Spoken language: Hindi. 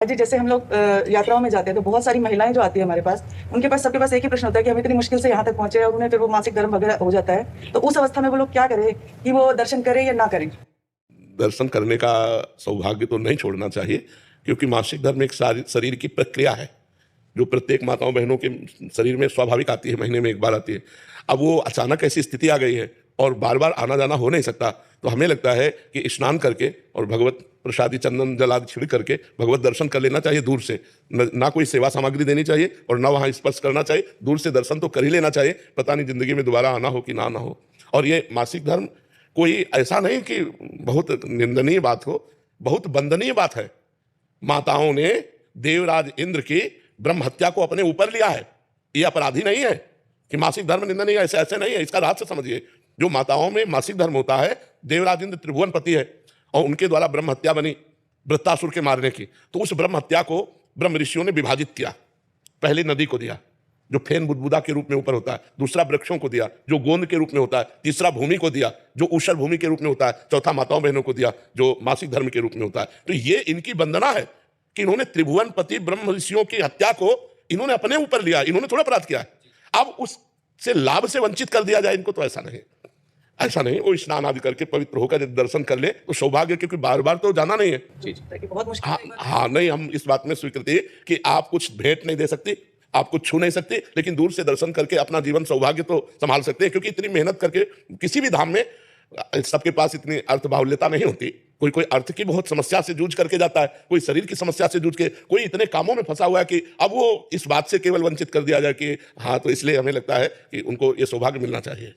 जी, जैसे हम लोग यात्राओं में जाते हैं तो बहुत सारी महिलाएं जो आती है हमारे पास, उनके पास सबके पास एक ही प्रश्न होता है कि हम इतनी मुश्किल से यहाँ तक पहुंचे और उन्हें फिर वो मासिक धर्म वगैरह हो जाता है, तो उस अवस्था में वो लोग क्या करें कि वो दर्शन करें या ना करें? दर्शन करने का सौभाग्य तो नहीं छोड़ना चाहिए, क्योंकि मासिक धर्म एक शरीर की प्रक्रिया है जो प्रत्येक माताओं बहनों के शरीर में स्वाभाविक आती है, महीने में एक बार आती है। अब वो अचानक ऐसी स्थिति आ गई है और बार बार आना जाना हो नहीं सकता, तो हमें लगता है कि स्नान करके और भगवत प्रसादी चंदन जल आदि छिड़क करके भगवत दर्शन कर लेना चाहिए दूर से। ना कोई सेवा सामग्री देनी चाहिए और ना वहाँ स्पर्श करना चाहिए, दूर से दर्शन तो कर ही लेना चाहिए, पता नहीं जिंदगी में दोबारा आना हो कि ना हो। और ये मासिक धर्म कोई ऐसा नहीं कि बहुत निंदनीय बात हो, बहुत वंदनीय बात है। माताओं ने देवराज इंद्र की ब्रह्म हत्या को अपने ऊपर लिया है, ये अपराधी नहीं है कि मासिक धर्म निंदनीय, ऐसे ऐसे नहीं है, इसका रहस्य समझिए। जो माताओं में मासिक धर्म होता है, देवराज इंद्र त्रिभुवन पति है और उनके द्वारा ब्रह्म हत्या बनी वृत्तासुर के मारने की, तो उस ब्रह्म हत्या को ब्रह्म ऋषियों ने विभाजित किया। पहले नदी को दिया जो फेन बुदबुदा के रूप में ऊपर होता है, दूसरा वृक्षों को दिया जो गोंद के रूप में होता है, तीसरा भूमि को दिया जो ऊषर भूमि के रूप में होता है, चौथा माताओं बहनों को दिया जो मासिक धर्म के रूप में होता है। तो ये इनकी वंदना है कि इन्होंने त्रिभुवनपति ब्रह्म ऋषियों की हत्या को इन्होंने अपने ऊपर लिया, इन्होंने थोड़ा अपराध किया है, अब उससे लाभ से वंचित कर दिया जाए इनको, तो ऐसा नहीं, ऐसा नहीं। वो स्नान आदि करके पवित्र होकर दर्शन कर ले तो सौभाग्य, क्योंकि बार बार तो जाना नहीं है। जी जी, बहुत मुश्किल है। हाँ नहीं, हम इस बात में स्वीकृति कि आप कुछ भेंट नहीं दे सकते, आप कुछ छू नहीं सकते, लेकिन दूर से दर्शन करके अपना जीवन सौभाग्य तो संभाल सकते हैं, क्योंकि इतनी मेहनत करके किसी भी धाम में सबके पास इतनी अर्थ बाहुल्यता नहीं होती। कोई कोई अर्थ की बहुत समस्या से जूझ करके जाता है, कोई शरीर की समस्या से जूझ के, कोई इतने कामों में फंसा हुआ है कि अब वो इस बात से केवल वंचित कर दिया जाए कि हाँ, तो इसलिए हमें लगता है कि उनको ये सौभाग्य मिलना चाहिए।